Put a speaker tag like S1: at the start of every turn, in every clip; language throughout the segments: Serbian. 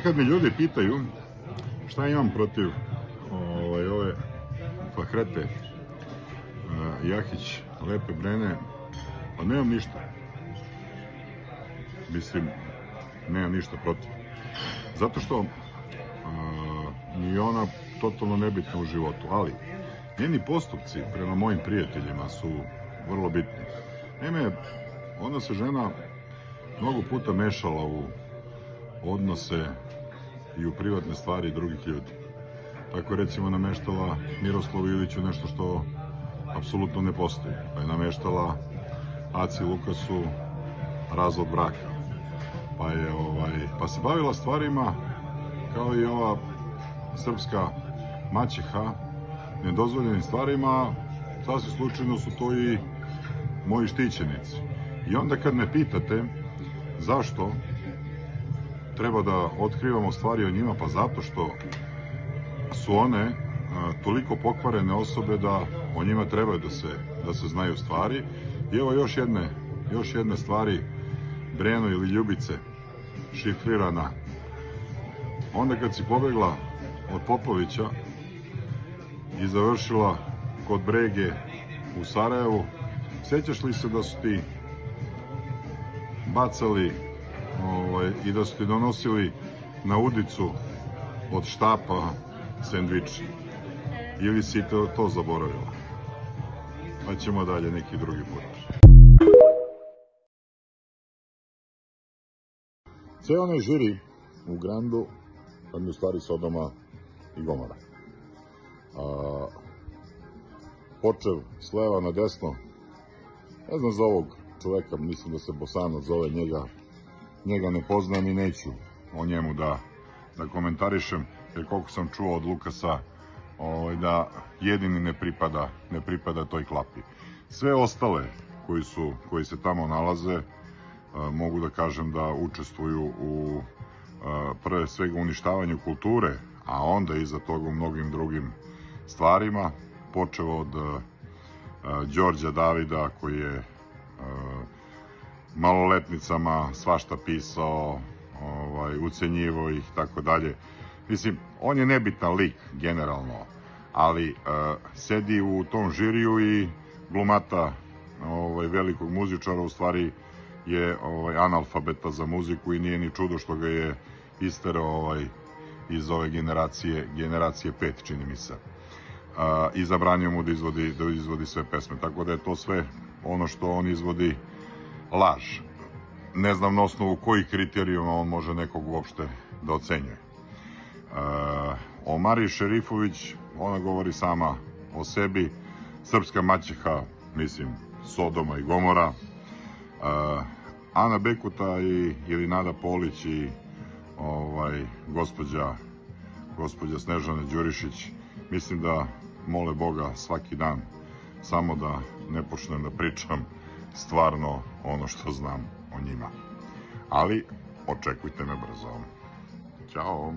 S1: Kad me ljudi pitaju šta imam protiv ove Fahrete Jahić, Lepe Brene, pa nemam ništa. Mislim, nemam ništa protiv. Zato što ni ona totalno nebitna u životu, ali njeni postupci prema mojim prijateljima su vrlo bitni. Naime, ona se žena mnogo puta mešala u odnose i u privatne stvari drugih ljudi. Tako recimo nameštala Miroslavu Iliću nešto što apsolutno ne postoji. Pa je nameštala Aci Lukasu razvod braka. Pa se bavila stvarima kao i ova srpska maćeha, nedozvoljenim stvarima, sasvim slučajno su to i moji štićenici. I onda kad me pitate zašto treba da otkrivamo stvari o njima, pa zato što su one toliko pokvarene osobe da o njima trebaju da se znaju stvari. I evo još jedne stvari, Breno ili Ljubice, šifrirana. Onda kad si pobegla od Popovića i završila kod Brege u Sarajevu, sjećaš li se da su ti bacali i da su ti donosili na udicu od štapa sendvič? Ili si to zaboravila? Pa ćemo dalje neki drugi put. Ceo onaj žiri u Grandu, tam je u stvari Sodoma i Gomora. Počev s leva na desno, ne znam za ovog čoveka, mislim da se Bosanac zove, njega ne poznam i neću o njemu da komentarišem, jer koliko sam čuo od Lukasa da jedini ne pripada toj klapi. Sve ostale koji se tamo nalaze, mogu da kažem da učestvuju u prve svega uništavanju kulture, a onda iza toga u mnogim drugim stvarima, počeo od Đorđa Davida koji je maloletnicama svašta pisao, ucenjivo ih i tako dalje. Mislim, on je nebitan lik generalno, ali sedi u tom žiriju i glumata velikog muzičara u stvari je analfabeta za muziku i nije ni čudo što ga je isterao iz ove generacije 5, čini mi se. I zabranio mu da izvodi sve pesme, tako da je to sve ono što on izvodi laž. Ne znam na osnovu kojih kriterijuma on može nekog uopšte da ocenjuje. O Mariji Šerifović, ona govori sama o sebi, srpska maćeha, mislim, Sodoma i Gomora. Ana Bekuta ili Nada Polić i gospođa Snežana Đurišić, mislim da mole Boga svaki dan samo da ne počnem da pričam stvarno ono što znam o njima. Ali očekujte me brzo. Ćao!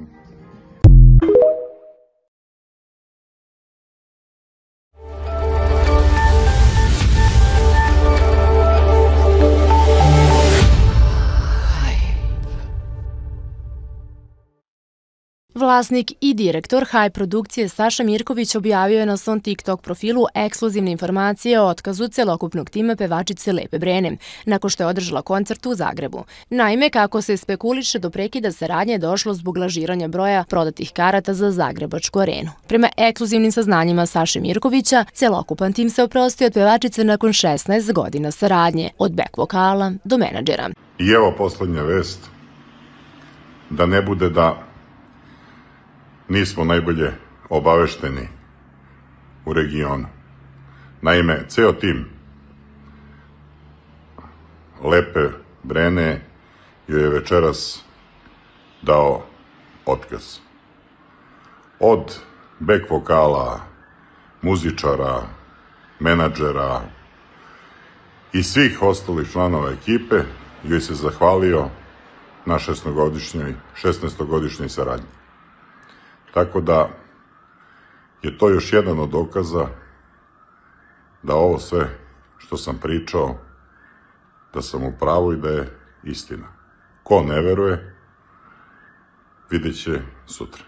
S2: Vlasnik i direktor High produkcije Saša Mirković objavio je na svom TikTok profilu ekskluzivne informacije o otkazu celokupnog tima pevačice Lepe Brene, nakon što je održala koncert u Zagrebu. Naime, kako se spekuliše, do prekida saradnje je došlo zbog lažiranja broja prodatih karata za Zagrebačku arenu. Prema ekskluzivnim saznanjima Saše Mirkovića, celokupan tim se oprostio od pevačice nakon 16 godina saradnje, od back vokala do menadžera.
S1: I evo poslednja vest, da ne bude da nismo najbolje obavešteni u regionu. Naime, ceo tim Lepe Brene joj je večeras dao otkaz. Od back vokala, muzičara, menadžera i svih ostalih članova ekipe joj se zahvalio na 16-godišnjoj saradnji. Tako da je to još jedan od dokaza da ovo sve što sam pričao, da sam u pravu i da je istina. Ko ne veruje, vidjet će sutra.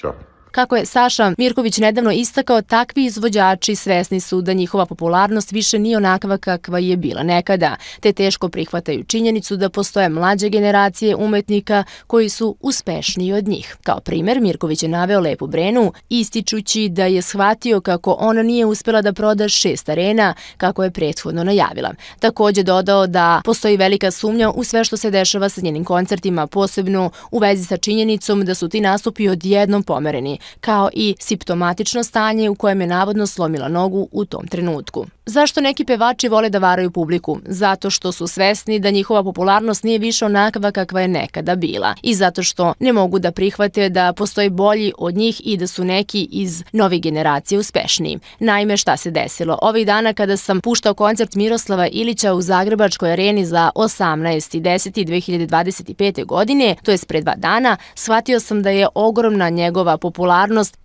S1: Ćao.
S2: Kako je Saša Mirković nedavno istakao, takvi izvođači svesni su da njihova popularnost više nije onakva kakva je bila nekada, te teško prihvataju činjenicu da postoje mlađe generacije umetnika koji su uspešniji od njih. Kao primer, Mirković je naveo Lepu Brenu, ističući da je shvatio kako ona nije uspela da proda 6 arena, kako je prethodno najavila. Takođe dodao da postoji velika sumnja u sve što se dešava sa njenim koncertima, posebno u vezi sa činjenicom da su ti nastupi odjednom pomereni, kao i simptomatično stanje u kojem je navodno slomila nogu u tom trenutku. Zašto neki pevači vole da varaju publiku? Zato što su svesni da njihova popularnost nije više onakva kakva je nekada bila i zato što ne mogu da prihvate da postoji bolji od njih i da su neki iz nove generacije uspešniji. Naime, šta se desilo? Ovih dana kada sam puštao koncert Miroslava Ilića u Zagrebačkoj areni za 18.10.2025. godine, to je pred 2 dana, shvatio sam da je ogromna njegova popularnost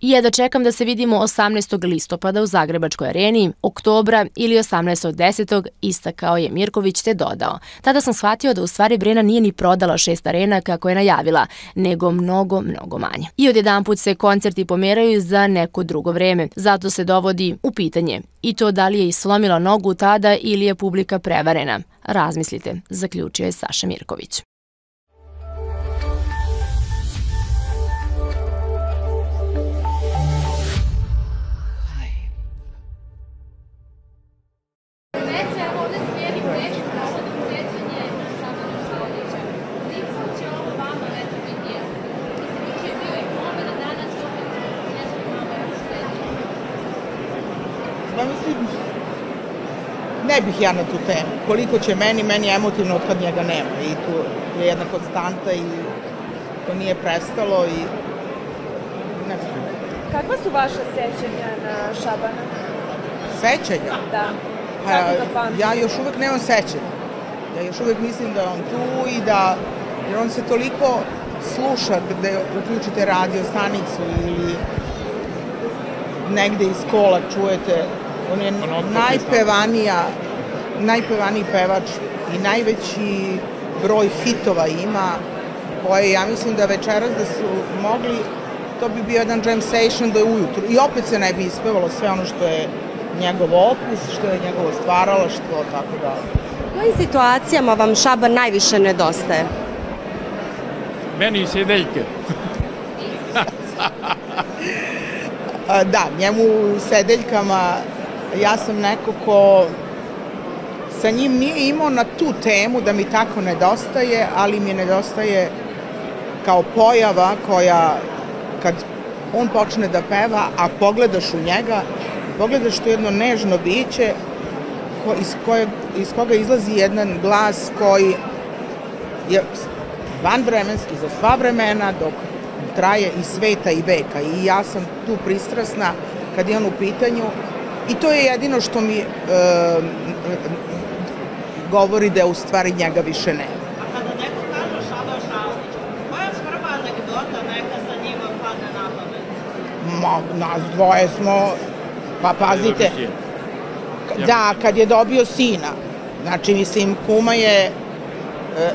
S2: i jedva čekam da se vidimo 18. listopada u Zagrebačkoj areni, oktobra ili 18.10. istakao je Mirković te dodao. Tada sam shvatio da u stvari Brena nije ni prodala 6 arena kako je najavila, nego mnogo manje. I odjedanput se koncerti pomeraju za neko drugo vreme, zato se dovodi u pitanje i to da li je slomila nogu tada ili je publika prevarena. Razmislite, zaključio je Saša Mirković.
S3: Ne bih ja na tu temu. Koliko će meni je emotivno od kad njega nema i tu je jedna konstanta i to nije prestalo i ne znam.
S4: Kakva su vaše sećanja na Šabana?
S3: Sećanja?
S4: Da.
S3: Ja još uvek nemam sećanja. Ja još uvek mislim da je on tu i da, jer on se toliko sluša gde uključite radio stanicu ili negde iz kola čujete. On je najpevaniji pevač i najveći broj hitova ima, koje ja mislim da večeras da su mogli, to bi bio jedan jam session do ujutru i opet se ne bi ispevalo sve ono što je njegov opus, što je njegovo stvaralaštvo, tako da.
S5: U kojim situacijama vam Šaban najviše nedostaje?
S6: Meni sedeljke.
S3: Da, njemu u sedeljkama, ja sam neko ko sa njim nije imao na tu temu da mi tako nedostaje, ali mi nedostaje kao pojava koja, kad on počne da peva, a pogledaš u njega, pogledaš to jedno nežno biće iz koga izlazi jedan glas koji je vanvremenski za sva vremena, dok traje i sveta i veka. I ja sam tu pristrasna kad je on u pitanju i to je jedino što mi govori da u stvari njega više nema.
S7: A kada neko kaže Šaba Šalnić, koja je prva anegdota neka sa njima padne na pamet?
S3: Nas dvoje smo, pa pazite, da, kad je dobio sina, znači mislim kuma je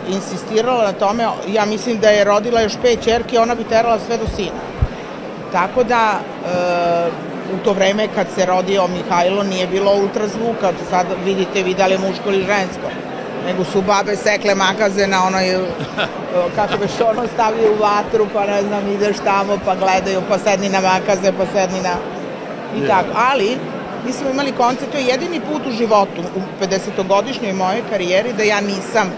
S3: insistirala na tome, ja mislim da je rodila još 5 ćerki, ona bi terala sve do sina. Tako da u to vreme kad se rodio Mihajlo nije bilo ultrazvuka, sad vidite vi da li je muško ili žensko, nego su babe sekle makaze na onoj, kako beš ono stavio u vatru, pa ne znam, ideš tamo pa gledaju, pa sedni na makaze, pa sedni na i tako. Ali mi smo imali koncert, to je jedini put u životu, u 50-godišnjoj mojoj karijeri da ja nisam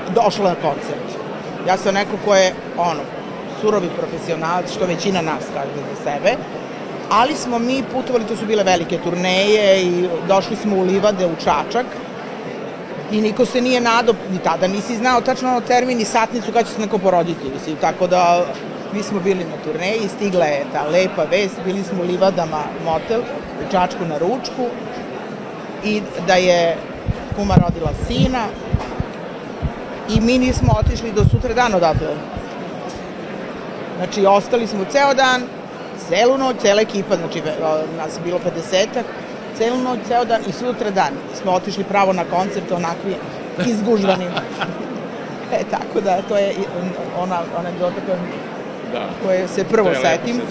S3: došla na koncert. Ja sam neko ko je, surovi profesionalac, što većina nas kaže za sebe, ali smo mi putovali, to su bile velike turneje i došli smo u Livade, u Čačak i niko se nije nadao, ni tada nisi znao tačno termin i satnicu kada će se neko poroditi, mislim, tako da mi smo bili na turneji i stigla je ta lepa vest, bili smo u Livadama motel, u Čačku na ručku i da je kuma rodila sina i mi nismo otišli do sutra dan odatle. Znači, ostali smo ceo dan, celu noć, cela ekipa, znači nas je bilo 50-ak, celu noć, ceo dan i sutra dan smo otišli pravo na koncert, onakvi izgužvani. Tako da, to je ona anegdota koje se prvo setim.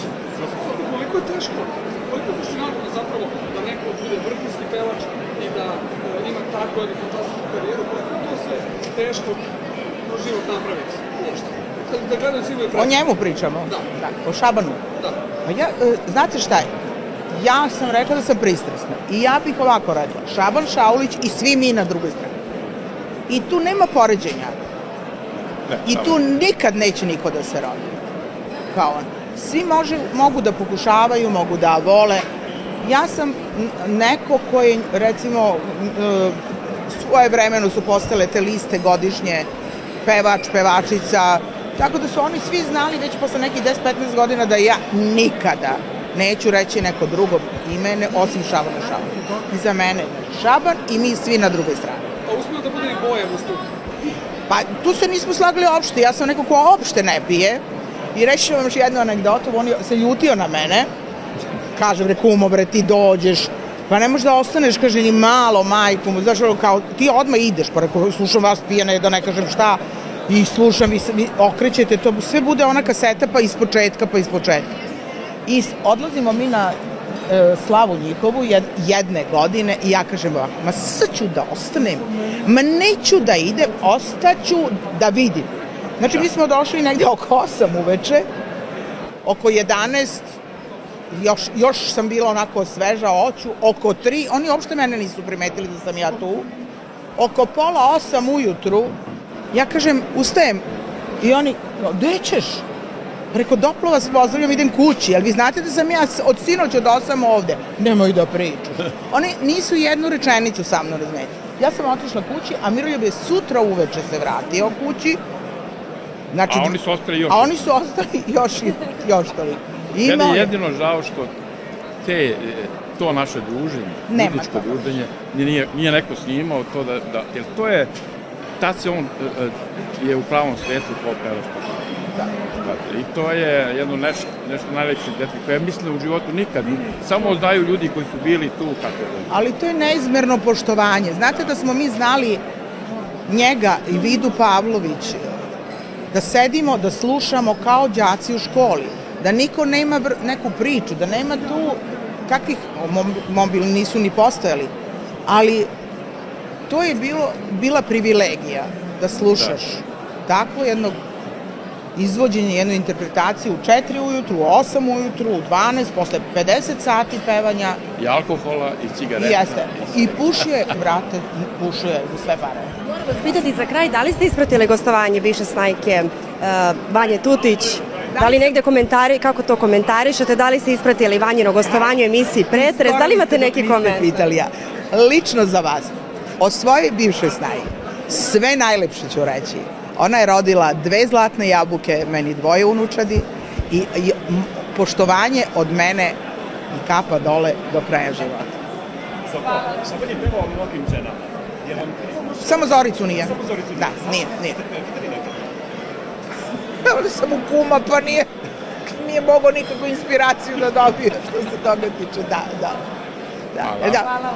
S8: Koliko je teško, koliko je fascinantno zapravo da neko bude vrhunski pevač i da ima tako jednu fantastičnu karijeru, koliko to sve teško kroz život napraviti uopšte. Da gledaju svi moje predstavu.
S3: O njemu pričamo? Da. O Šabanu?
S8: Da.
S3: Znate šta je? Ja sam rekla da sam pristrasna i ja bih ovako rekla, Šaban Šaulić i svi mi na drugoj strani. I tu nema poređenja. I tu nikad neće niko da se rodi. Kao on. Svi mogu da pokušavaju, mogu da vole. Ja sam neko koji, recimo, svoje vremeno su postale te liste godišnje, pevač, pevačica, tako da su oni svi znali već posle nekih 10-15 godina da ja nikada neću reći neko drugo ime, osim Šabana Šaulića. I za mene Šaban i mi svi na drugoj strani.
S8: A uspio da bude i Bojan u studiju?
S3: Pa tu se nismo slagali opšte, ja sam neko ko opšte ne pije. I reći ću vam još jednu anegdotu, on se ljutio na mene, kaže, bre, kumo, bre, ti dođeš, pa ne možeš da ostaneš, kaže, ni malo, majku mu, znaš, kao, ti odmah ideš, pa rekao, slušam vas pijene, da ne kažem šta, i slušam, vi okrećete, to sve bude ona kaseta, pa ispočetka. I odlazimo mi na slavu njihovu jedne godine i ja kažem ovako, ma sad ću da ostanem, ma neću da idem, ostaću da vidim. Znači, mi smo došli negde oko 8 uveče, oko 11, još sam bila onako sveža oću, oko 3, oni uopšte mene nisu primetili da sam ja tu, oko pola 8 ujutru, ja kažem, ustajem, i oni, gde ćeš? Preko doplo vas pozdravljam, idem kući, ali vi znate da sam ja od sinoć od 8 ovde, nemoj da pričaš. Oni nisu jednu rečenicu sa mnom razmenili. Ja sam otišla kući, a Miroljub je sutra uveče se vratio kući.
S6: Znači, a oni su ostali još.
S3: A oni su ostali još toliko.
S6: Meni je jedino žao što to naše druženje, muzičko druženje, nije neko snimao to jer to je, tad se on je u pravom svetu kao pevač. I to je jedno nešto najlepše detke koje mislim u životu nikad, samo znaju ljudi koji su bili tu.
S3: Ali to je neizmerno poštovanje. Znate da smo mi znali njega i Vidu Pavlović, da sedimo, da slušamo kao đaci u školi, da niko nema neku priču, da nema tu kakvih, mobili nisu ni postojali, ali to je bila privilegija da slušaš tako jednog izvođenje, jednu interpretaciju u 4 ujutru, u 8 ujutru, u 12, posle 50 sati pevanja.
S6: I alkohola, i cigareta.
S3: Jeste. I pušuje, brate, pušuje u sve pare.
S5: Moram vas pitati za kraj, da li ste ispratili gostovanje bivše snajke Vanje Tutić? Da li negde kako to komentarišete? Da li ste ispratili Vanjino gostovanje u emisiji Pretres? Da li imate neki komentar?
S3: Lično za vas, o svojoj bivšoj snaji, sve najlepše ću reći. Ona je rodila 2 zlatne jabuke, meni 2 unučadi i poštovanje od mene i kapa dole do kraja života.
S8: Šaban je pevao mnogim ženama.
S3: Samo Zoricu nije. Da, nije. Ali sam u kuma, pa nije mogao nikakvu inspiraciju da dobije što se toga tiče. Da. Hvala.